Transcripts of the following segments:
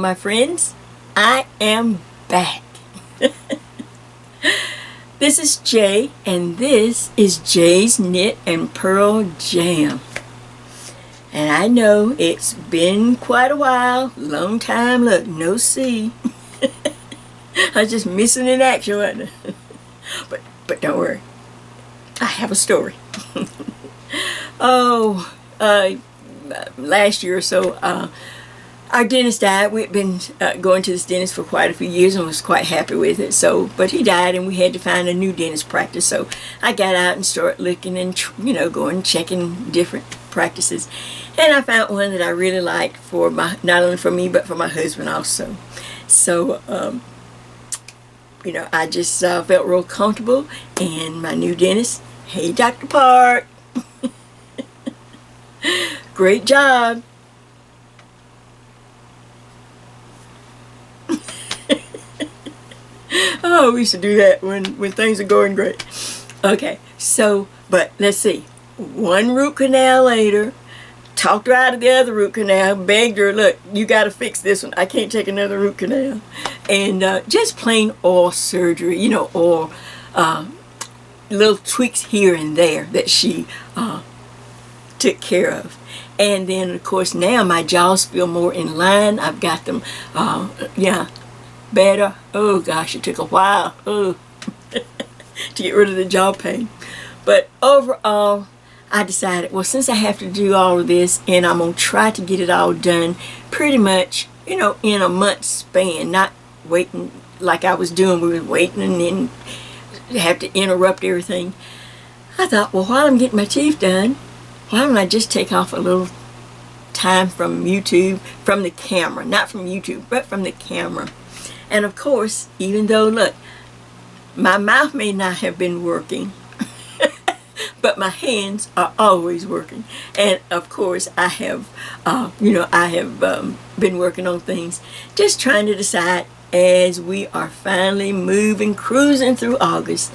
my friends, I am back. This is Jay, and this is Jay's Knit and Purl Jam. And I know it's been quite a while, long time, look, no see. I was just missing in action, wasn't I? But don't worry, I have a story. Last year or so, our dentist died. We'd been going to this dentist for quite a few years and was quite happy with it. But he died and we had to find a new dentist practice. So I got out and started looking and, going checking different practices. And I found one that I really liked for not only for me, but for my husband also. So, I just felt real comfortable. And my new dentist, hey, Dr. Park. Great job. Oh, we used to do that when things are going great. Okay, so, but let's see. One root canal later, talked her out of the other root canal, begged her, look, you got to fix this one. I can't take another root canal. And just plain oil surgery, oil, little tweaks here and there that she took care of. And then, of course, now my jaws feel more in line. I've got them, better. Oh gosh, it took a while to get rid of the jaw pain. But overall, I decided, well, since I have to do all of this and I'm going to try to get it all done pretty much, in a month span, not waiting like I was doing. We were waiting and then have to interrupt everything. I thought, well, while I'm getting my teeth done, why don't I just take off a little time from YouTube, from the camera, not from YouTube, but from the camera. And of course, even though, look, my mouth may not have been working, but my hands are always working. And of course, I have, been working on things, just trying to decide as we are finally moving, cruising through August.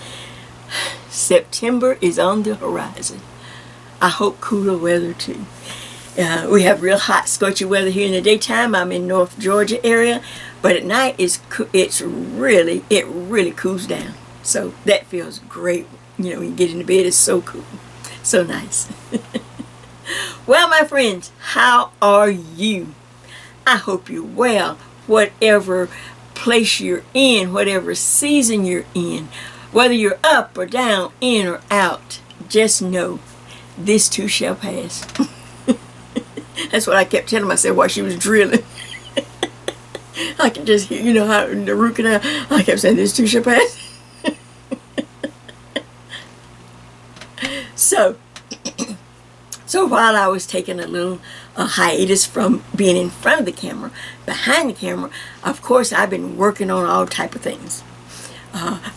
September is on the horizon. I hope cooler weather too. We have real hot, scorchy weather here in the daytime. I'm in North Georgia area, but at night it really cools down. So that feels great. When you get into bed, it's so cool, so nice. Well, my friends, how are you? I hope you're well. Whatever place you're in, whatever season you're in, whether you're up or down, in or out, just know this too shall pass. That's what I kept telling myself while she was drilling. I could just hear, how the root canal, I kept saying, this too shall pass. So while I was taking a little hiatus from being in front of the camera, behind the camera, of course, I've been working on all type of things.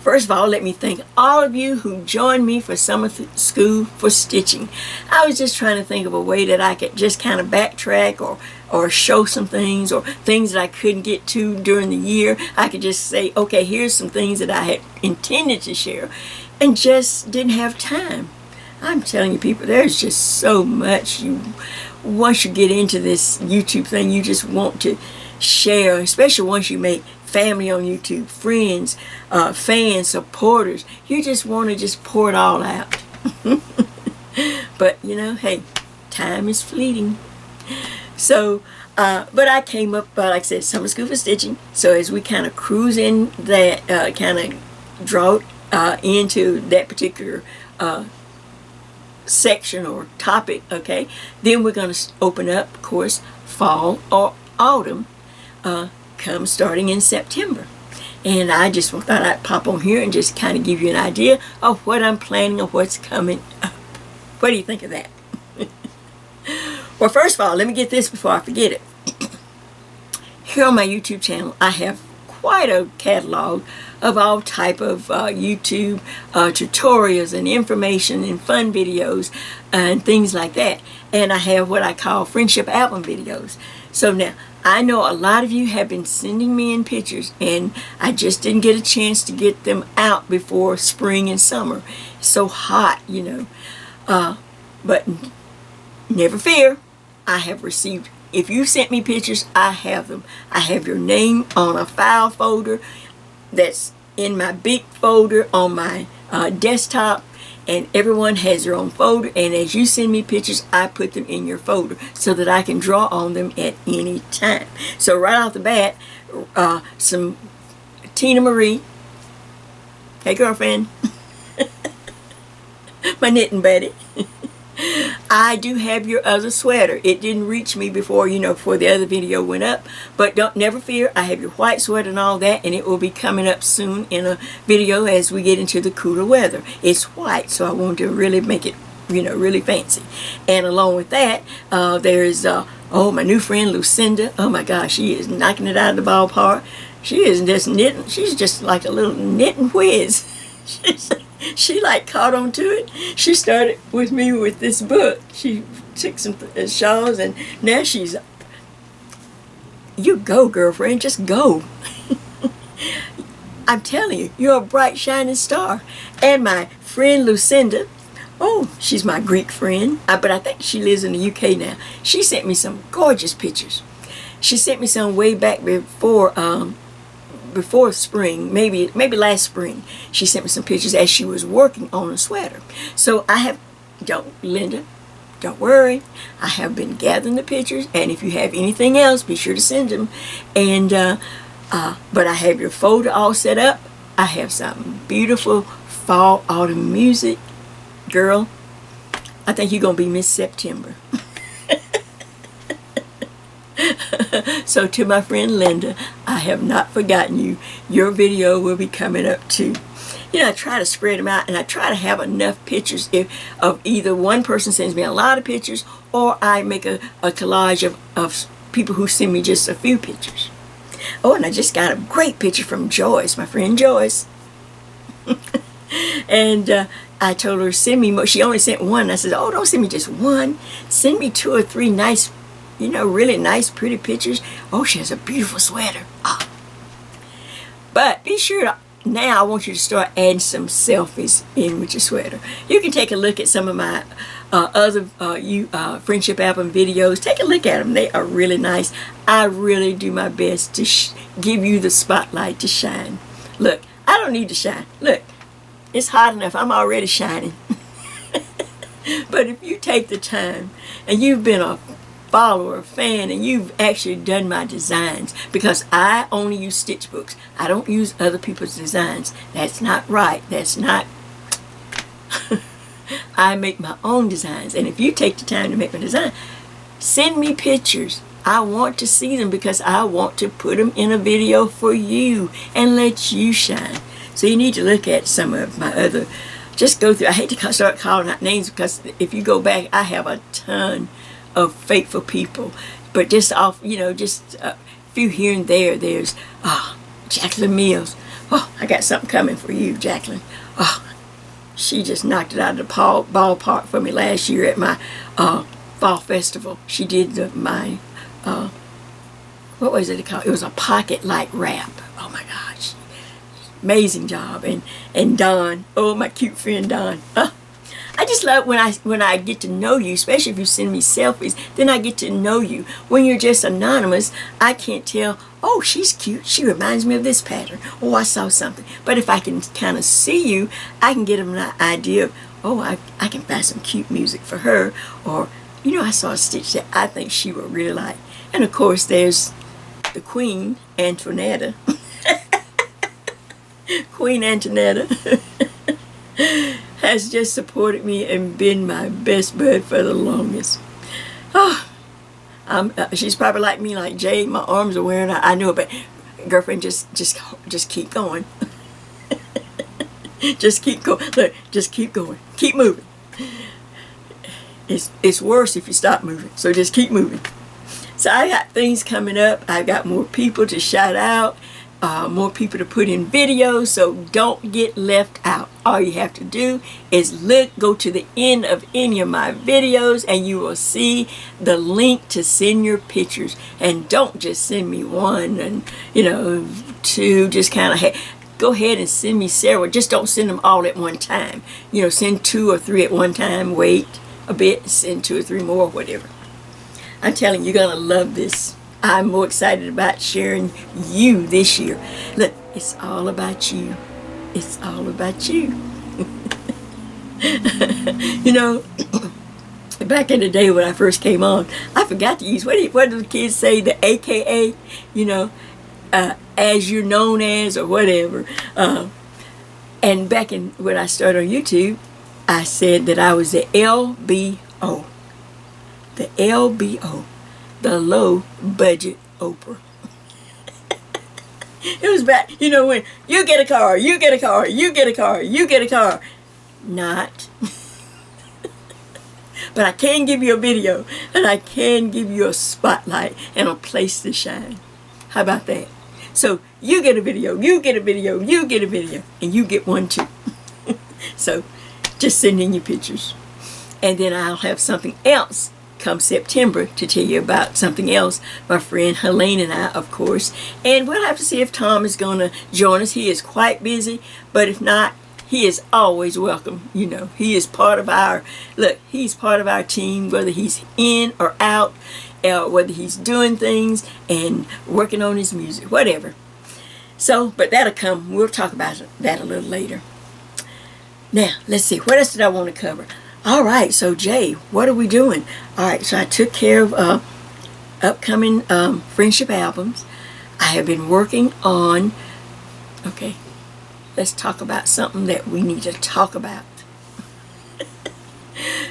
First of all, let me thank all of you who joined me for summer school for stitching. I was just trying to think of a way that I could just kind of backtrack or show some things or things that I couldn't get to during the year. I could just say, okay, here's some things that I had intended to share and just didn't have time. I'm telling you people, there's just so much once you get into this YouTube thing, you just want to share, especially once you make family on YouTube, friends, fans, supporters. You just want to just pour it all out. But, hey, time is fleeting. So, but I came up, like I said, summer school for stitching. So as we kind of cruise in that, kind of draw into that particular section or topic, okay, then we're going to open up, of course, fall or autumn, come starting in September. And I just thought I'd pop on here and just kind of give you an idea of what I'm planning or what's coming up. What do you think of that? Well, first of all, let me get this before I forget it. Here on my YouTube channel, I have quite a catalog of all type of YouTube tutorials and information and fun videos and things like that. And I have what I call friendship album videos. So now, I know a lot of you have been sending me in pictures and I just didn't get a chance to get them out before spring and summer. It's so hot, But never fear, I have received If you sent me pictures, I have them. I have your name on a file folder that's in my big folder on my desktop, and everyone has their own folder, and as you send me pictures, I put them in your folder so that I can draw on them at any time. So right off the bat, some Tina Marie. Hey girlfriend. My knitting buddy. I do have your other sweater. It didn't reach me before, before the other video went up. But never fear, I have your white sweater and all that, and it will be coming up soon in a video as we get into the cooler weather. It's white, so I want to really make it, really fancy. And along with that, there's, my new friend Lucinda. Oh my gosh, she is knocking it out of the ballpark. She isn't just knitting, she's just like a little knitting whiz. She like caught on to it. She started with me with this book. She took some shawls, and now she's, you go girlfriend, just go. I'm telling you, you're a bright shining star. And my friend Lucinda, she's my Greek friend, but I think she lives in the UK now. She sent me some gorgeous pictures. She sent me some way back before spring, maybe last spring. She sent me some pictures as she was working on a sweater. So Linda, don't worry. I have been gathering the pictures, and if you have anything else, be sure to send them. And but I have your folder all set up. I have some beautiful fall autumn music. Girl, I think you're gonna be Miss September. So to my friend Linda, I have not forgotten you. Your video will be coming up too. I try to spread them out, and I try to have enough pictures of either one person sends me a lot of pictures, or I make a collage of people who send me just a few pictures. Oh, and I just got a great picture from Joyce, my friend Joyce. And I told her, send me more. She only sent one. I said, don't send me just one. Send me 2 or 3 nice, really nice, pretty pictures. Oh, she has a beautiful sweater. But be sure now I want you to start adding some selfies in with your sweater. You can take a look at some of my other Friendship album videos. Take a look at them. They are really nice. I really do my best to give you the spotlight to shine. Look, I don't need to shine. Look, it's hot enough. I'm already shining. But if you take the time and you've been a follower, a fan, and you've actually done my designs, because I only use stitch books. I don't use other people's designs. That's not right. That's not. I make my own designs, and if you take the time to make my design, send me pictures. I want to see them because I want to put them in a video for you and let you shine. So you need to look at some of my other, just go through. I hate to start calling out names, because if you go back, I have a ton of faithful people, but just off, just a few here and there. There's Jacqueline Mills. I got something coming for you, Jacqueline. She just knocked it out of the ballpark for me last year at my fall festival. She did my what was it called? It was a pocket like wrap. Oh my gosh, amazing job. And Dawn, my cute friend Dawn. I just love when I get to know you, especially if you send me selfies, then I get to know you. When you're just anonymous, I can't tell, she's cute, she reminds me of this pattern, I saw something. But if I can kind of see you, I can get an idea of, I can find some cute music for her, or, I saw a stitch that I think she would really like. And of course, there's the Queen, Antoinetta. Queen Antoinetta. Has just supported me and been my best bud for the longest. She's probably like me, like Jade. My arms are wearing out. I know, but girlfriend, just keep going. Just keep going. Look, just keep going. Keep moving. It's worse if you stop moving. So just keep moving. So I got things coming up. I've got more people to shout out. More people to put in videos, so don't get left out. All you have to do is go to the end of any of my videos, and you will see the link to send your pictures. And don't just send me one and 2. Just kind of go ahead and send me several. Just don't send them all at one time. Send 2 or 3 at one time. Wait a bit, send 2 or 3 more, whatever. I'm telling you, you're going to love this. I'm more excited about sharing you this year. Look, it's all about you. It's all about you. You know, back in the day when I first came on, I forgot to use, what do the kids say, the AKA, you know, as you're known as or whatever. And back in when I started on YouTube, I said that I was the LBO. The LBO. The low budget Oprah. It was back, you know, when you get a car, you get a car, you get a car, you get a car. Not. But I can give you a video, and I can give you a spotlight and a place to shine. How about that? So you get a video, you get a video, you get a video, and you get one too. So just send in your pictures. And then I'll have something else come September to tell you about something else. My friend Helene and I, of course. And we'll have to see if Tom is going to join us. He is quite busy, but if not, he is always welcome. You know, he is part of our, look, he's part of our team, whether he's in or out, whether he's doing things and working on his music, whatever. So, but that'll come. We'll talk about that a little later. Now, let's see. What else did I want to cover? All right, so Jay, what are we doing? All right, so I took care of upcoming friendship albums. I have been working on, okay, let's talk about something that we need to talk about.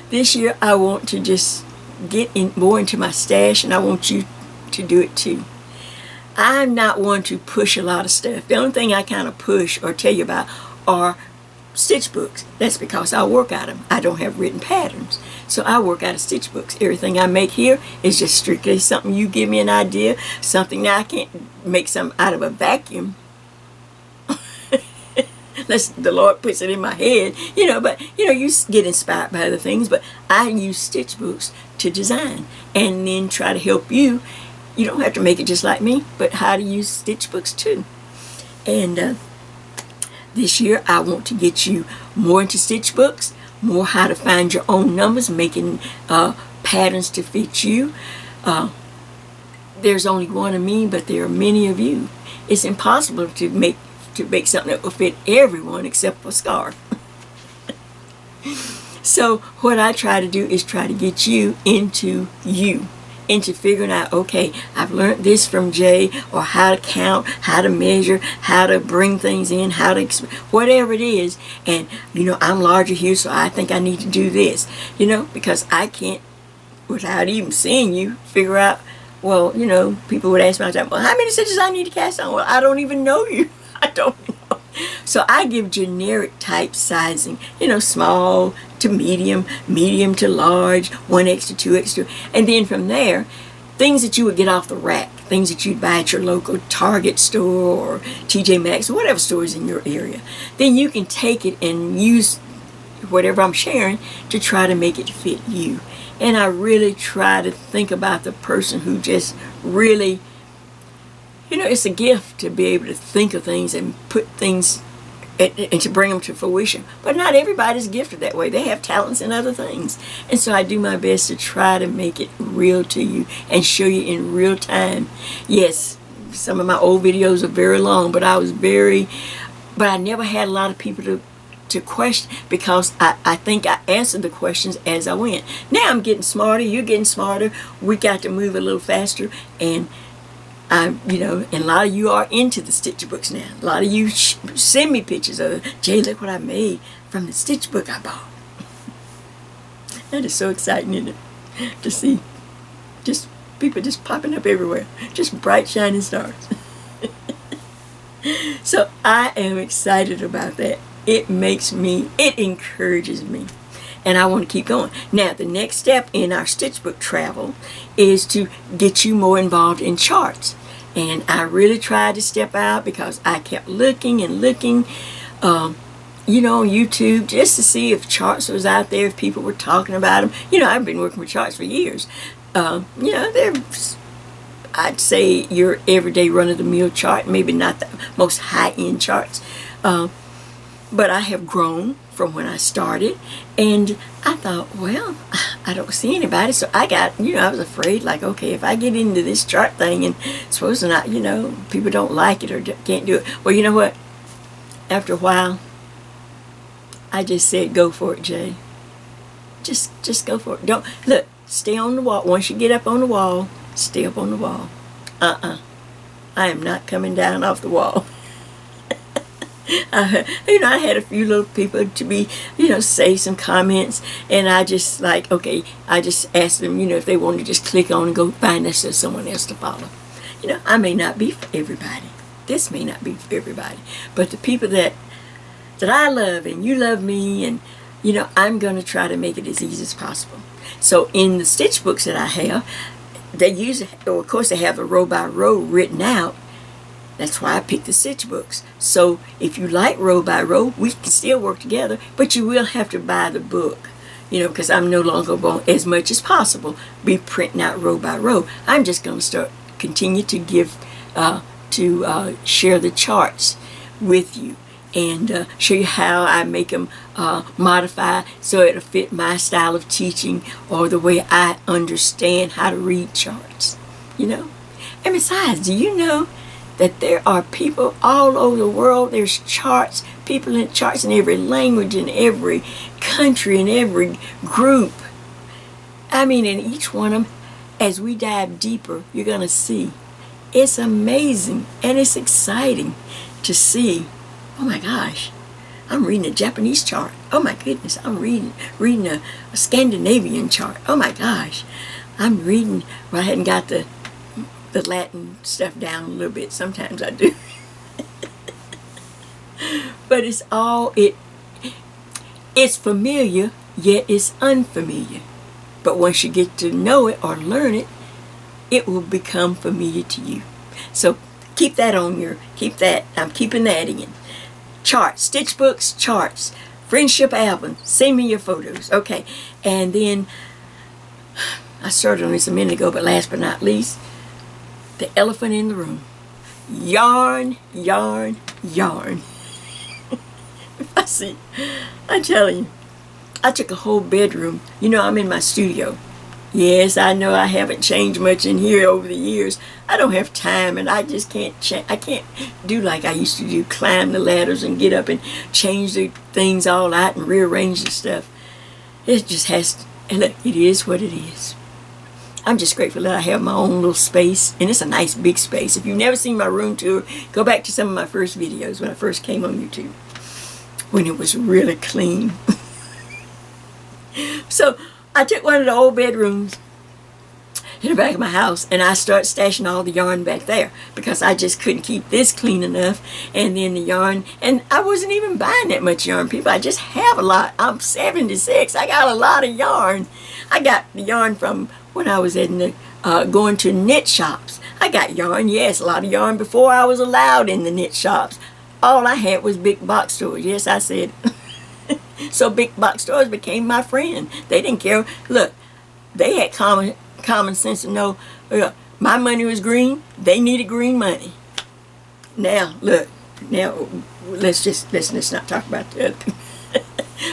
This year, I want to just get in more into my stash, and I want you to do it too. I'm not one to push a lot of stuff. The only thing I kind of push or tell you about are stitch books. That's because I work out of them. I don't have written patterns, so I work out of stitch books. Everything I make here is just strictly something you give me an idea, something that I can't make something out of a vacuum. Unless the Lord puts it in my head, you know, but you know, you get inspired by other things, but I use stitch books to design and then try to help you. You don't have to make it just like me, but how to use stitch books too. And this year, I want to get you more into stitch books, more how to find your own numbers, making patterns to fit you. There's only one of me, but there are many of you. It's impossible to make something that will fit everyone except for Scar. So what I try to do is try to get you, into figuring out, okay, I've learned this from Jay, or how to count, how to measure, how to bring things in, how to, whatever it is. And, you know, I'm larger here, so I think I need to do this, you know, because I can't, without even seeing you, figure out, well, you know, people would ask me all the time, well, how many stitches I need to cast on? Well, I don't even know you. I don't know. So I give generic type sizing, you know, small to medium, medium to large, 1X to 2X, and then from there, things that you would get off the rack, things that you'd buy at your local Target store or TJ Maxx or whatever store is in your area. Then you can take it and use whatever I'm sharing to try to make it fit you. And I really try to think about the person who just really, you know, it's a gift to be able to think of things and put things and to bring them to fruition. But not everybody's gifted that way. They have talents in other things. And so I do my best to try to make it real to you and show you in real time. Yes, some of my old videos are very long, but I never had a lot of people to question, because I think I answered the questions as I went. Now I'm getting smarter, you're getting smarter, we got to move a little faster, and you know, and a lot of you are into the stitch books now. A lot of you send me pictures of, Jay, look what I made from the stitch book I bought. That is so exciting, isn't it? To see just people just popping up everywhere. Just bright, shining stars. So I am excited about that. It encourages me. And I want to keep going. Now, the next step in our stitch book travel is to get you more involved in charts. And I really tried to step out because I kept looking and looking, you know, on YouTube just to see if charts was out there, if people were talking about them. You know, I've been working with charts for years. You know, I'd say your everyday run-of-the-mill chart, maybe not the most high-end charts. But I have grown from when I started. And I thought, well, I don't see anybody. So I got, I was afraid, like, okay, if I get into this chart thing and suppose not, people don't like it or can't do it. Well, you know what? After a while, I just said, go for it, Jay. Just go for it. Don't, look, stay on the wall. Once you get up on the wall, stay up on the wall. I am not coming down off the wall. I had a few little people to be, say some comments, and I just okay, I just asked them, if they wanted to just click on and go find us or someone else to follow. I may not be for everybody. This may not be for everybody, but the people that I love and you love me, and I'm going to try to make it as easy as possible. So in the stitch books that I have, they of course they have the row by row written out. That's why I picked the stitch books. So if you like row by row, we can still work together, but you will have to buy the book, because I'm no longer going, as much as possible, be printing out row by row. I'm just going to continue to give, share the charts with you and show you how I make them modify so it'll fit my style of teaching or the way I understand how to read charts, And besides, do you know that there are people all over the world? There's charts, people in charts in every language, in every country, in every group. I mean, in each one of them, as we dive deeper, you're going to see. It's amazing and it's exciting to see. Oh my gosh, I'm reading a Japanese chart. Oh my goodness, I'm reading a Scandinavian chart. Oh my gosh, I'm reading, well, I hadn't got the Latin stuff down a little bit. Sometimes I do. But it's familiar, yet it's unfamiliar. But once you get to know it or learn it, it will become familiar to you. So keep that I'm keeping that in. Charts, stitch books, charts, friendship album, send me your photos. Okay, and then, I started on this a minute ago, but last but not least, the elephant in the room. Yarn, yarn, yarn. I'm telling you, I took a whole bedroom. I'm in my studio. Yes, I know I haven't changed much in here over the years. I don't have time, and I just can't I can't do like I used to do, climb the ladders and get up and change the things all out and rearrange the stuff. It just has to, and look, it is what it is. I'm just grateful that I have my own little space, and it's a nice big space. If you've never seen my room tour, go back to some of my first videos when I first came on YouTube, when it was really clean. So I took one of the old bedrooms in the back of my house, and I started stashing all the yarn back there because I just couldn't keep this clean enough. And then the yarn, and I wasn't even buying that much yarn, people. I just have a lot. I'm 76. I got a lot of yarn. I got the yarn from when I was in the going to knit shops. I got yarn, yes, a lot of yarn before I was allowed in the knit shops. All I had was big box stores. Yes, I said. So big box stores became my friend. They didn't care. Look, they had common sense to know my money was green. They needed green money. Now, look, let's not talk about that.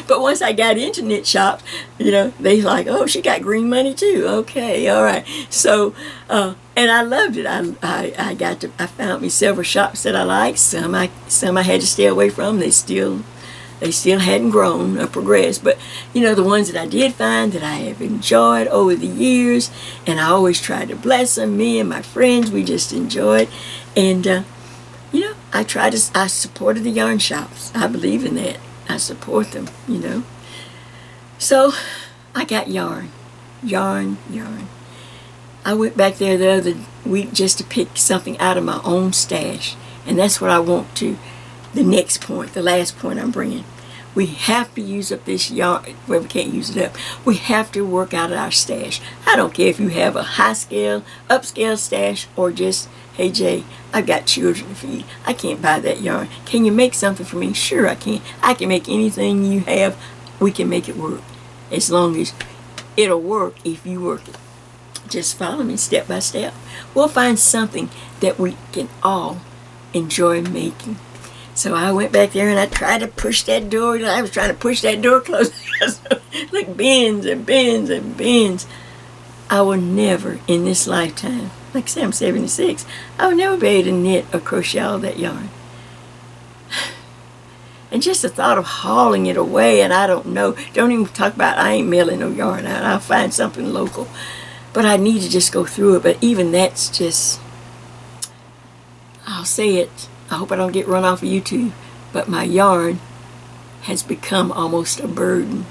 But once I got into knit shops, they like, oh, she got green money too. Okay, all right. So, and I loved it. I found me several shops that I liked. Some I had to stay away from. They still hadn't grown or progressed. But, the ones that I did find that I have enjoyed over the years, and I always tried to bless them, me and my friends, we just enjoyed. And, I supported the yarn shops. I believe in that. I support them, So, I got yarn. I went back there the other week just to pick something out of my own stash. And that's what I want to, the next point, the last point I'm bringing. We have to use up this yarn. Well, we can't use it up. We have to work out our stash. I don't care if you have a high-scale, upscale stash, or just, hey, Jay, I've got children to feed. I can't buy that yarn. Can you make something for me? Sure, I can. I can make anything you have. We can make it work. As long as it'll work if you work it. Just follow me step by step. We'll find something that we can all enjoy making. So I went back there and I tried to push that door. I was trying to push that door closed. Like bins and bins and bins. I will never in this lifetime, like I say, I'm 76, I would never be able to knit or crochet all that yarn. And just the thought of hauling it away, and I don't know, don't even talk about, I ain't mailing no yarn out. I'll find something local. But I need to just go through it. But even that's just, I'll say it, I hope I don't get run off of YouTube, but my yarn has become almost a burden.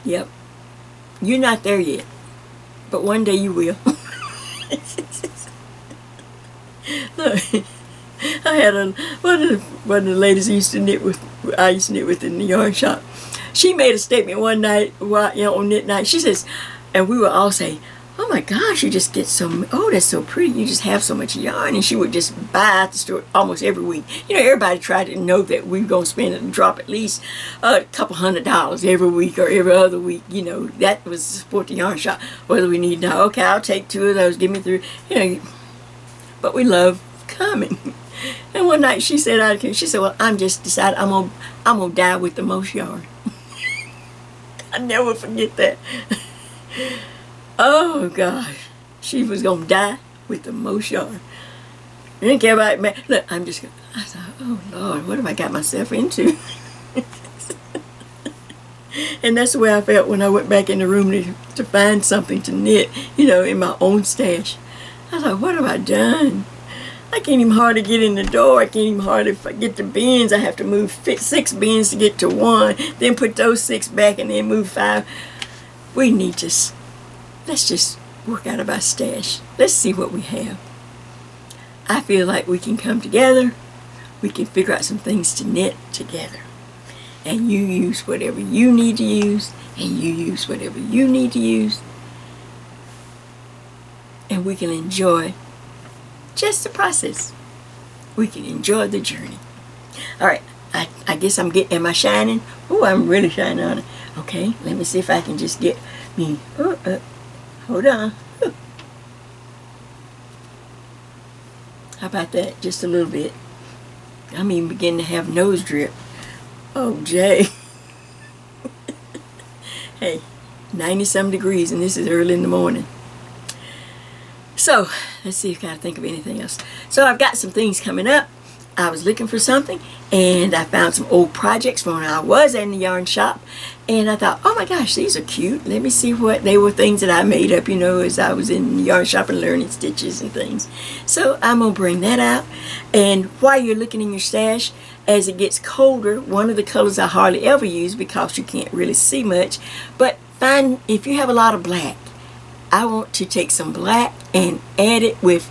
Yep. You're not there yet, but one day you will. Look, I had one of the ladies I used to knit with in the yarn shop. She made a statement one night, on knit night. She says, and we would all say, "Oh my gosh, you just get that's so pretty. You just have so much yarn." And she would just buy at the store almost every week. Everybody tried to know that we were going to spend and drop at least a couple $100 every week or every other week. That was to support the yarn shop. Whether we need now, okay, I'll take 2 of those, give me 3. But we love coming. And one night she said, well, I'm just decided I'm gonna die with the most yarn. I never forget that. Oh gosh, she was gonna die with the most yarn. I didn't care about it. Look, I thought, oh Lord, what have I got myself into? And that's the way I felt when I went back in the room to find something to knit, in my own stash. I thought, what have I done? I can't even hardly get in the door. I can't even hardly get the bins. I have to move 6 bins to get to 1, then put those 6 back and then move 5. We need to, let's just work out of our stash. Let's see what we have. I feel like we can come together. We can figure out some things to knit together. And you use whatever you need to use, and you use whatever you need to use. And we can enjoy just the process. We can enjoy the journey. All right, I guess am I shining? Oh, I'm really shining on it. Okay, let me see if I can just get me, hold on. How about that? Just a little bit. I'm even beginning to have nose drip. Oh, Jay. Hey, 90-some degrees, and this is early in the morning. So, let's see if I can think of anything else. So, I've got some things coming up. I was looking for something, and I found some old projects from when I was in the yarn shop, and I thought, oh my gosh, these are cute. Let me see what they were, things that I made up, as I was in the yarn shop and learning stitches and things. So I'm going to bring that out, and while you're looking in your stash, as it gets colder, one of the colors I hardly ever use because you can't really see much, but find, if you have a lot of black, I want to take some black and add it with,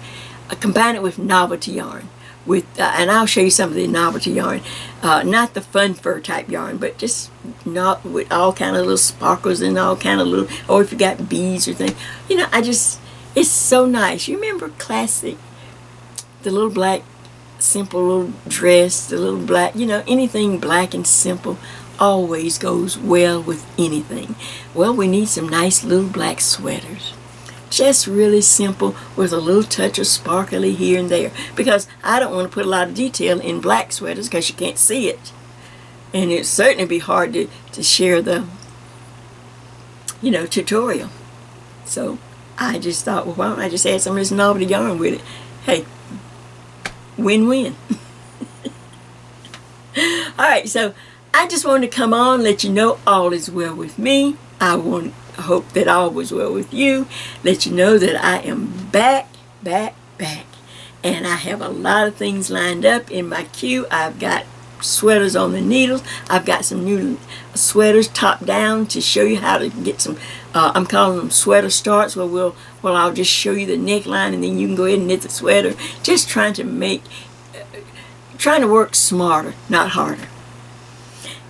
combine it with novelty yarn. And I'll show you some of the novelty yarn, not the fun fur type yarn, but just not with all kind of little sparkles and all kind of little, or if you got beads or things, it's so nice. You remember classic, the little black, simple little dress, the little black, anything black and simple always goes well with anything. Well, we need some nice little black sweaters. Just really simple with a little touch of sparkly here and there, because I don't want to put a lot of detail in black sweaters because you can't see it, and it'd certainly be hard to share the tutorial. So I just thought, well, why don't I just add some of this novelty yarn with it? Hey, win-win. Alright, so I just wanted to come on, let you know all is well with me. I hope that all was well with you. Let you know that I am back. And I have a lot of things lined up in my queue. I've got sweaters on the needles. I've got some new sweaters top down to show you how to get some, I'm calling them sweater starts, where I'll just show you the neckline and then you can go ahead and knit the sweater. Just trying to work smarter, not harder.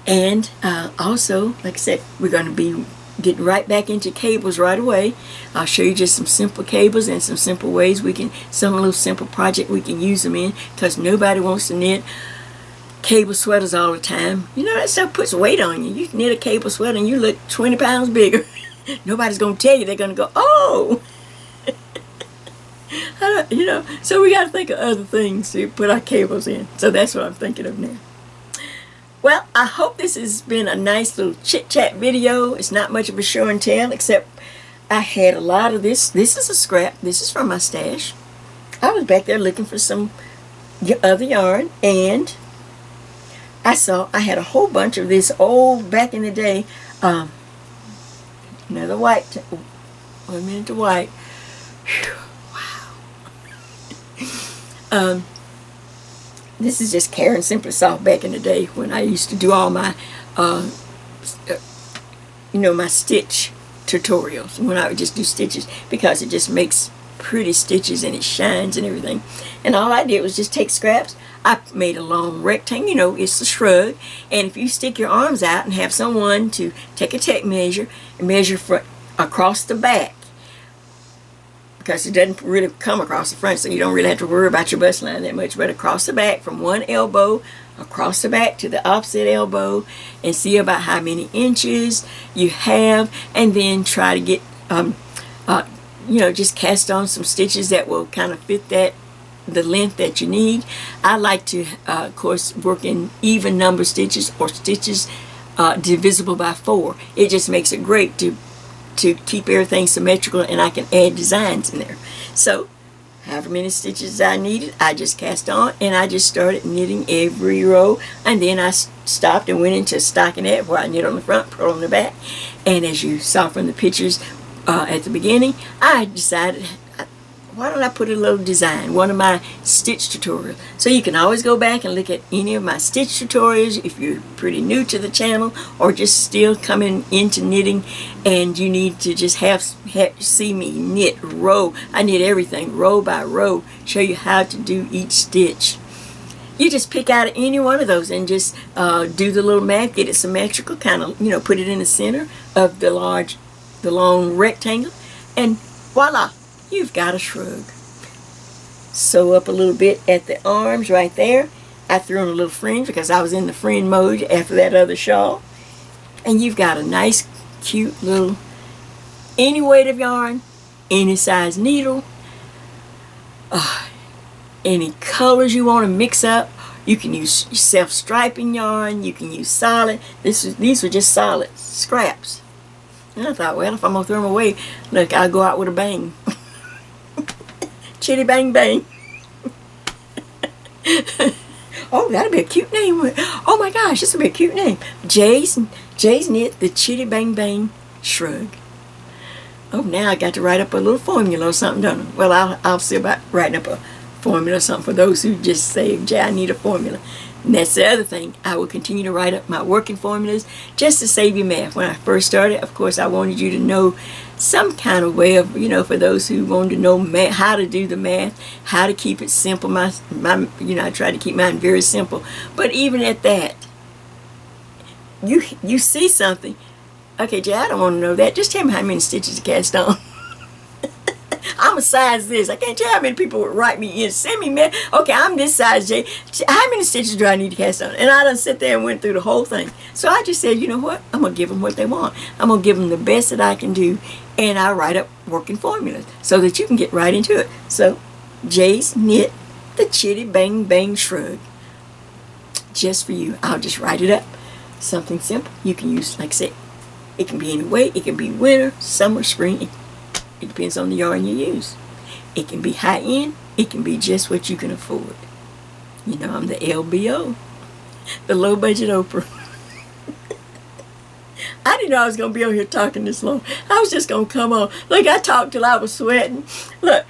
And also, like I said, we're going to be getting right back into cables right away. I'll show you just some simple cables and some simple ways some little simple project we can use them in, because nobody wants to knit cable sweaters all the time. That stuff puts weight on you. You knit a cable sweater and you look 20 pounds bigger. Nobody's going to tell you. They're going to go, oh! So we got to think of other things to put our cables in. So that's what I'm thinking of now. Well, I hope this has been a nice little chit-chat video. It's not much of a show and tell, except I had a lot of this. This is a scrap. This is from my stash. I was back there looking for some other yarn, and I saw I had a whole bunch of this old, back in the day, another white, 1 minute to white. Whew, wow. This is just Karen Simply Soft back in the day when I used to do all my, my stitch tutorials, when I would just do stitches, because it just makes pretty stitches and it shines and everything. And all I did was just take scraps. I made a long rectangle, it's a shrug, and if you stick your arms out and have someone to take a tape measure and measure across the back, because it doesn't really come across the front, so you don't really have to worry about your bust line that much, but across the back from one elbow across the back to the opposite elbow, and see about how many inches you have, and then try to get just cast on some stitches that will kind of fit the length that you need. I like to of course work in even number stitches, or stitches divisible by 4. It just makes it great to keep everything symmetrical, and I can add designs in there. So however many stitches I needed, I just cast on, and I just started knitting every row, and then I stopped and went into stockinette where I knit on the front, purl on the back. And as you saw from the pictures at the beginning, I decided, why don't I put a little design, one of my stitch tutorials. So you can always go back and look at any of my stitch tutorials if you're pretty new to the channel, or just still coming into knitting and you need to just see me knit row. I knit everything row by row, show you how to do each stitch. You just pick out any one of those and just do the little math, get it symmetrical, kind of, put it in the center of the long rectangle, and voila, you've got a shrug. Sew up a little bit at the arms right there. I threw in a little fringe because I was in the fringe mode after that other shawl. And you've got a nice, cute little, any weight of yarn, any size needle, any colors you want to mix up. You can use self-striping yarn. You can use solid. These were just solid scraps. And I thought, well, if I'm going to throw them away, look, I'll go out with a bang. Chitty bang bang. Oh, that'd be a cute name. Oh my gosh, this would be a cute name. Jay's knit the Chitty bang bang shrug. Oh, now I got to write up a little formula or something, don't I? Well, I'll see about writing up a formula or something for those who just say, Jay, I need a formula. And that's the other thing. I will continue to write up my working formulas just to save you math. When I first started, of course, I wanted you to know some kind of way of, for those who wanted to know how to do the math, how to keep it simple. I try to keep mine very simple. But even at that, you see something. Okay, Jay, I don't want to know that. Just tell me how many stitches to cast on. I'm a size this. I can't tell how many people would write me in. Send me, man. Okay, I'm this size, Jay. How many stitches do I need to cast on? And I done sit there and went through the whole thing. So I just said, you know what? I'm going to give them what they want. I'm going to give them the best that I can do. And I write up working formulas so that you can get right into it. So, Jay's knit the Chitty Bang Bang Shrug. Just for you. I'll just write it up. Something simple. You can use, like I said, it can be any way. It can be winter, summer, spring. It depends on the yarn you use. It can be high end. It can be just what you can afford. I'm the LBO, the low budget Oprah. I didn't know I was going to be on here talking this long. I was just going to come on. Look, I talked till I was sweating. Look,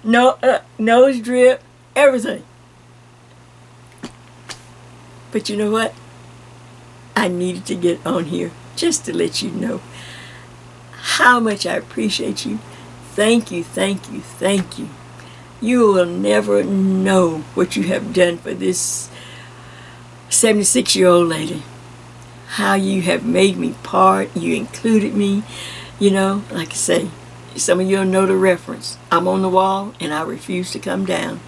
nose drip, everything. But you know what? I needed to get on here just to let you know how much I appreciate you. Thank you, thank you, thank you. You will never know what you have done for this 76-year-old lady. How you have made me part. You included me. Like I say, some of you will know the reference. I'm on the wall and I refuse to come down.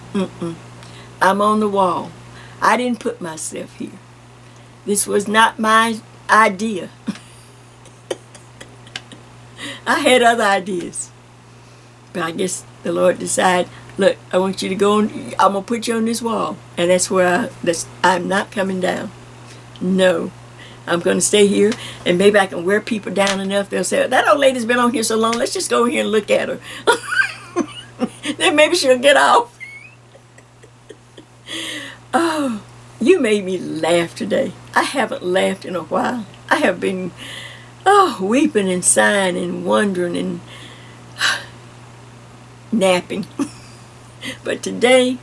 I'm on the wall. I didn't put myself here. This was not my idea. I had other ideas. But I guess the Lord decided Look, I want you to go on. I'm gonna put you on this wall, and that's where I'm not coming down. No, I'm gonna stay here, and maybe I can wear people down enough. They'll say, that old lady's been on here so long. Let's just go over here and look at her. Then maybe she'll get off. Oh, you made me laugh today. I haven't laughed in a while. I have been weeping and sighing and wondering and napping. But today,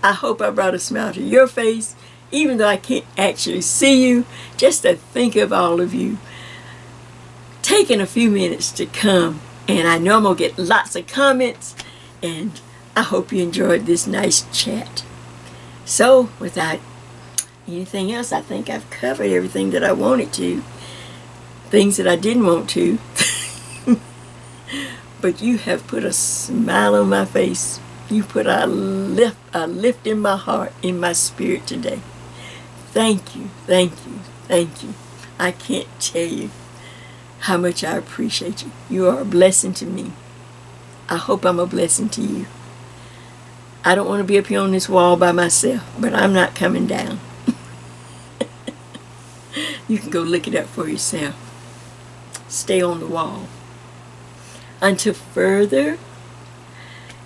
I hope I brought a smile to your face, even though I can't actually see you, just to think of all of you taking a few minutes to come. And I know I'm going to get lots of comments, and I hope you enjoyed this nice chat. So, without anything else, I think I've covered everything that I wanted to. Things that I didn't want to. But you have put a smile on my face. You put a lift in my heart, in my spirit today. Thank you, thank you, thank you. I can't tell you how much I appreciate you. You are a blessing to me. I hope I'm a blessing to you. I don't want to be up here on this wall by myself, but I'm not coming down. You can go look it up for yourself. Stay on the wall. Until further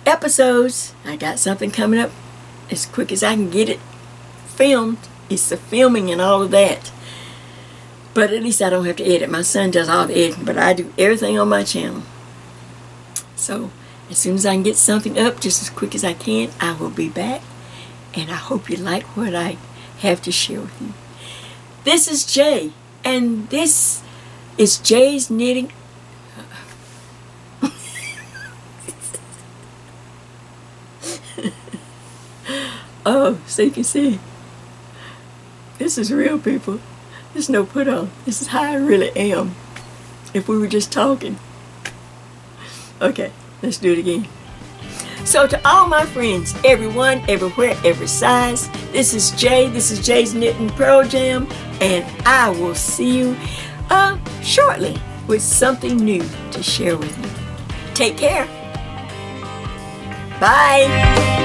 episodes, I got something coming up as quick as I can get it filmed. It's the filming and all of that. But at least I don't have to edit. My son does all the editing, but I do everything on my channel. So as soon as I can get something up just as quick as I can, I will be back. And I hope you like what I have to share with you. This is Jay, and this is Jay's Knitting. Oh, so you can see, this is real, people. There's no put on. This is how I really am. If we were just talking. Okay, let's do it again. So to all my friends, everyone, everywhere, every size, this is Jay. This is Jay's Knitting Pearl Jam, and I will see you shortly with something new to share with you. Take care. Bye.